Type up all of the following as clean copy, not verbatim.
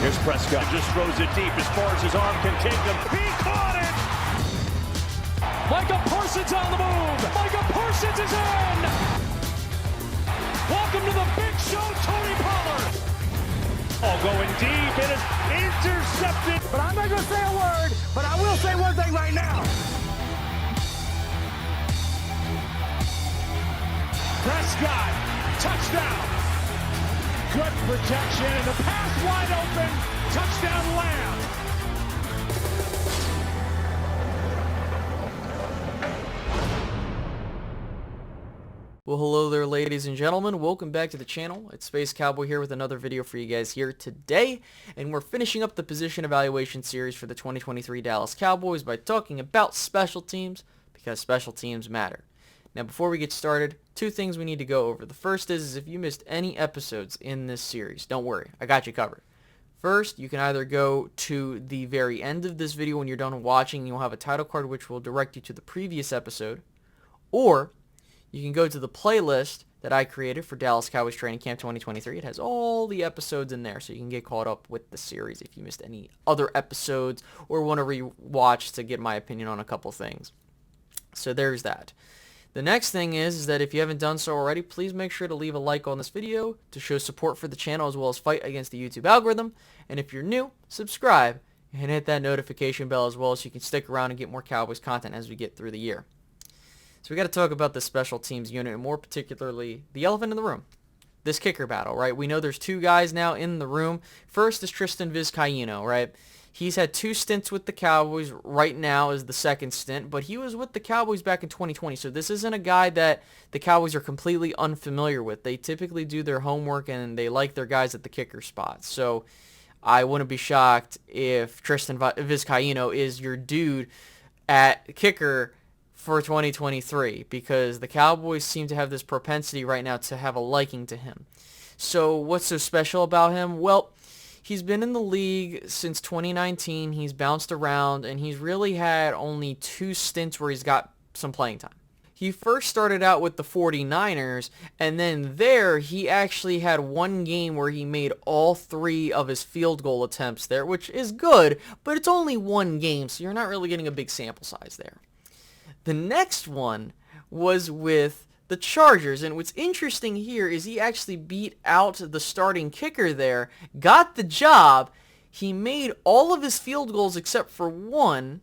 Here's Prescott, just throws it deep as far as his arm can take him. He caught it! Micah Parsons on the move. Micah Parsons is in! Welcome to the big show, Tony Pollard. Oh, going deep, it is intercepted. But I'm not going to say a word, but I will say one thing right now. Prescott, touchdown. Good protection, and the pass wide open. Touchdown, Lamb. Well, hello there, ladies and gentlemen. Welcome back to the channel. It's Space Cowboy here with another video for you guys here today. And we're finishing up the position evaluation series for the 2023 Dallas Cowboys by talking about special teams, because special teams matter. Now, before we get started, two things we need to go over. The first is if you missed any episodes in this series, don't worry, I got you covered. First, you can either go to the very end of this video when you're done watching, you'll have a title card which will direct you to the previous episode, or you can go to the playlist that I created for Dallas Cowboys Training Camp 2023. It has all the episodes in there, so you can get caught up with the series if you missed any other episodes or want to re-watch to get my opinion on a couple things. So there's that. The next thing is that if you haven't done so already, please make sure to leave a like on this video to show support for the channel as well as fight against the YouTube algorithm. And if you're new, subscribe and hit that notification bell as well so you can stick around and get more Cowboys content as we get through the year. So we got to talk about the special teams unit, and more particularly the elephant in the room, this kicker battle, right? We know there's two guys now in the room. First is Tristan Vizcaino, right? He's had two stints with the Cowboys. Right now is the second stint, but he was with the Cowboys back in 2020, so this isn't a guy that the Cowboys are completely unfamiliar with. They typically do their homework, and they like their guys at the kicker spot. So I wouldn't be shocked if Tristan Vizcaino is your dude at kicker for 2023, because the Cowboys seem to have this propensity right now to have a liking to him. So what's so special about him? Well, he's been in the league since 2019. He's bounced around, and he's really had only two stints where he's got some playing time. He first started out with the 49ers, and then there he actually had one game where he made all three of his field goal attempts there, which is good, but it's only one game, so you're not really getting a big sample size there. The next one was with the Chargers, and what's interesting here is he actually beat out the starting kicker there, got the job, he made all of his field goals except for one,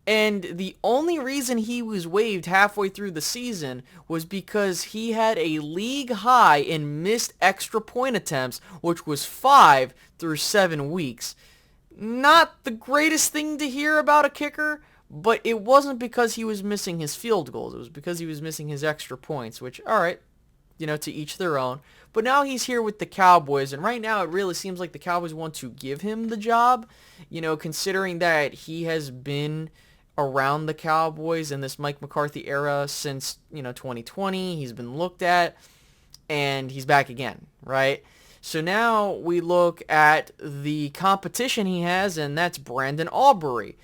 and the only reason he was waived halfway through the season was because he had a league high in missed extra point attempts, which was 5 through 7 weeks. Not the greatest thing to hear about a kicker, but it wasn't because he was missing his field goals. It was because he was missing his extra points, which, all right, to each their own. But now he's here with the Cowboys, and right now it really seems like the Cowboys want to give him the job, considering that he has been around the Cowboys in this Mike McCarthy era since, 2020. He's been looked at, and he's back again, right? So now we look at the competition he has, and that's Brandon Aubrey.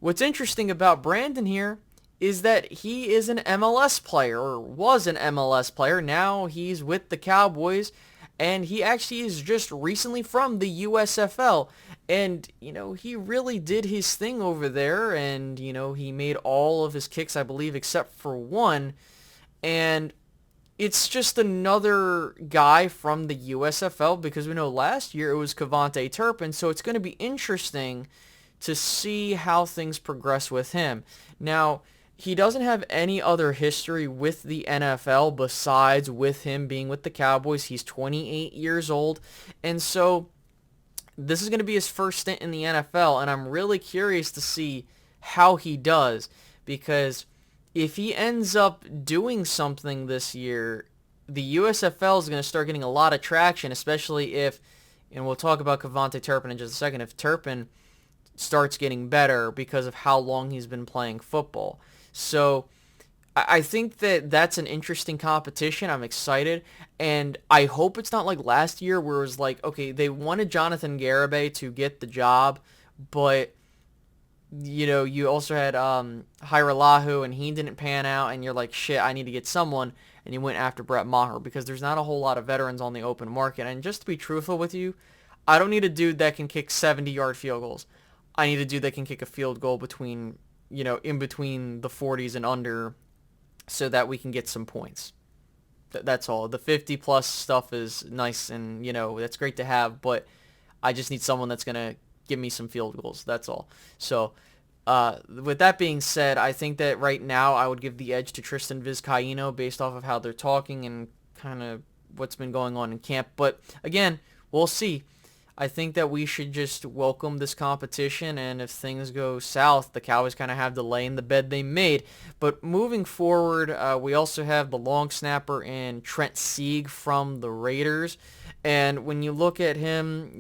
What's interesting about Brandon here is that he is an MLS player, or was an MLS player. Now he's with the Cowboys, and he actually is just recently from the USFL. And, he really did his thing over there, and, he made all of his kicks, I believe, except for one. And it's just another guy from the USFL, because we know last year it was KaVontae Turpin, so it's going to be interesting to see how things progress with him. Now, he doesn't have any other history with the NFL besides with him being with the Cowboys. He's 28 years old, and so this is going to be his first stint in the NFL, and I'm really curious to see how he does, because if he ends up doing something this year, the USFL is going to start getting a lot of traction, especially if, and we'll talk about KaVontae Turpin in just a second, if Turpin starts getting better because of how long he's been playing football. So I think that that's an interesting competition. I'm excited, and I hope it's not like last year where it was like, okay, they wanted Jonathan Garibay to get the job, but you also had Hiralahu, and he didn't pan out, and you're like, shit, I need to get someone, and you went after Brett Maher, because there's not a whole lot of veterans on the open market. And just to be truthful with you, I don't need a dude that can kick 70-yard field goals. I need a dude that can kick a field goal between, in between the 40s and under so that we can get some points. That's all. The 50-plus stuff is nice and, that's great to have, but I just need someone that's going to give me some field goals. That's all. So, with that being said, I think that right now I would give the edge to Tristan Vizcaino based off of how they're talking and kind of what's been going on in camp. But, again, we'll see. I think that we should just welcome this competition, and if things go south, the Cowboys kind of have to lay in the bed they made. But moving forward, we also have the long snapper in Trent Sieg from the Raiders. And when you look at him,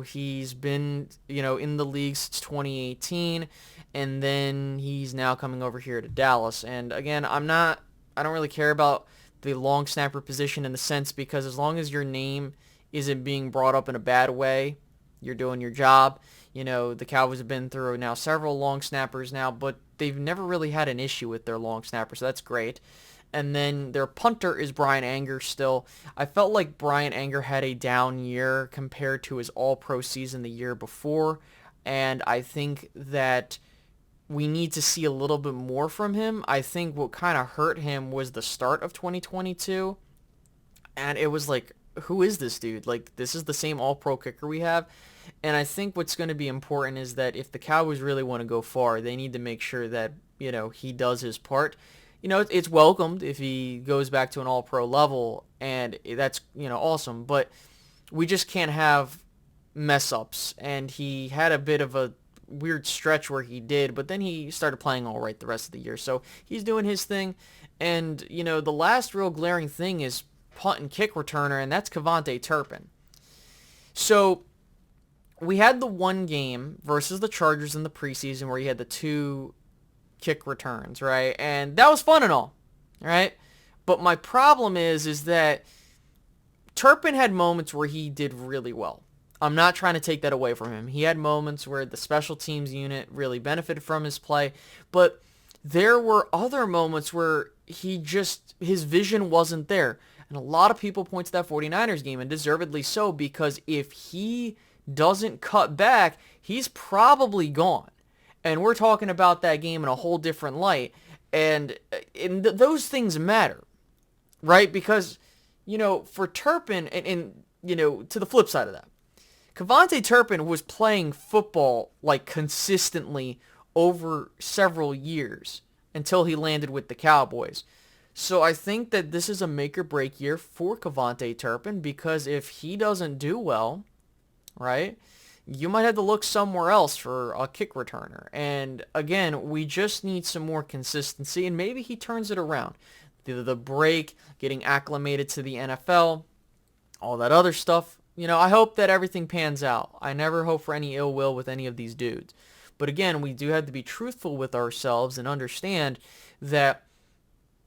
he's been, in the league since 2018, and then he's now coming over here to Dallas. And again, I don't really care about the long snapper position in the sense because as long as your name isn't being brought up in a bad way, you're doing your job. The Cowboys have been through now several long snappers now, but they've never really had an issue with their long snapper, so that's great. And then their punter is Brian Anger still. I felt like Brian Anger had a down year compared to his all-pro season the year before, and I think that we need to see a little bit more from him. I think what kind of hurt him was the start of 2022, and it was like, who is this dude? Like, this is the same all-pro kicker we have. And I think what's going to be important is that if the Cowboys really want to go far, they need to make sure that, he does his part. It's welcomed if he goes back to an all-pro level, and that's, awesome. But we just can't have mess-ups. And he had a bit of a weird stretch where he did, but then he started playing all right the rest of the year. So he's doing his thing. And, the last real glaring thing is punt and kick returner, and that's KaVontae Turpin. So we had the one game versus the Chargers in the preseason where he had the 2 kick returns, right? And that was fun and all, right? But my problem is that Turpin had moments where he did really well. I'm not trying to take that away from him. He had moments where the special teams unit really benefited from his play, but there were other moments where his vision wasn't there. And a lot of people point to that 49ers game, and deservedly so, because if he doesn't cut back, he's probably gone. And we're talking about that game in a whole different light. And those things matter, right? Because, for Turpin, and to the flip side of that, KaVontae Turpin was playing football, like, consistently over several years until he landed with the Cowboys. So I think that this is a make-or-break year for KaVontae Turpin, because if he doesn't do well, right, you might have to look somewhere else for a kick returner. And again, we just need some more consistency, and maybe he turns it around. The break, getting acclimated to the NFL, all that other stuff. I hope that everything pans out. I never hope for any ill will with any of these dudes. But again, we do have to be truthful with ourselves and understand that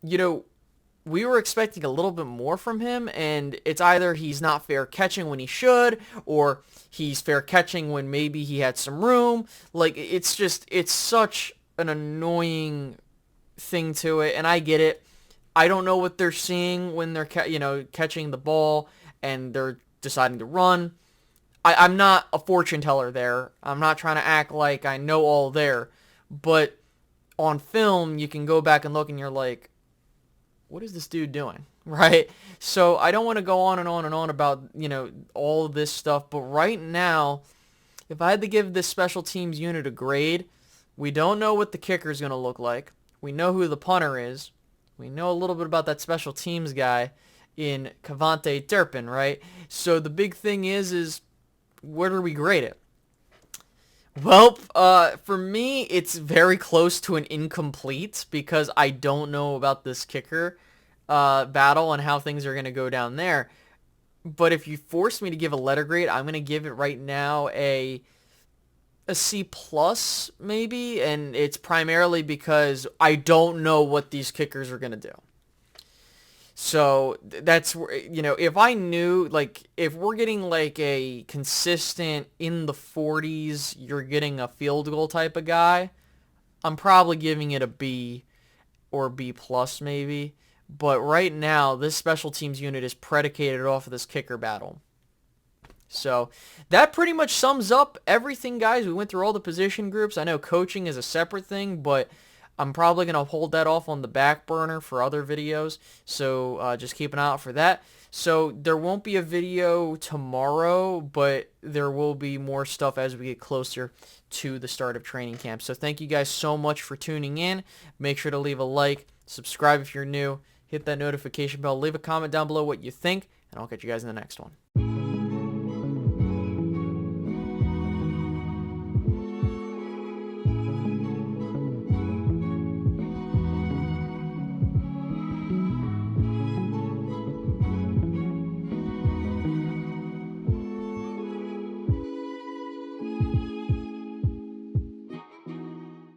we were expecting a little bit more from him, and it's either he's not fair catching when he should, or he's fair catching when maybe he had some room. Like, it's such an annoying thing to it, and I get it. I don't know what they're seeing when they're, catching the ball and they're deciding to run. I'm not a fortune teller there. I'm not trying to act like I know all there, but on film, you can go back and look, and you're like, what is this dude doing, right? So I don't want to go on and on and on about, all of this stuff, but right now, if I had to give this special teams unit a grade, we don't know what the kicker is going to look like. We know who the punter is. We know a little bit about that special teams guy in KaVontae Turpin, right? So the big thing is where do we grade it? Well, for me, it's very close to an incomplete because I don't know about this kicker battle and how things are going to go down there. But if you force me to give a letter grade, I'm going to give it right now a C plus maybe, and it's primarily because I don't know what these kickers are going to do. So that's, if I knew, like, if we're getting like a consistent in the 40s, you're getting a field goal type of guy, I'm probably giving it a B or B plus maybe. But right now, this special teams unit is predicated off of this kicker battle. So that pretty much sums up everything, guys. We went through all the position groups. I know coaching is a separate thing, but I'm probably going to hold that off on the back burner for other videos. So just keep an eye out for that. So there won't be a video tomorrow, but there will be more stuff as we get closer to the start of training camp. So thank you guys so much for tuning in. Make sure to leave a like, subscribe if you're new, hit that notification bell, leave a comment down below what you think, and I'll catch you guys in the next one.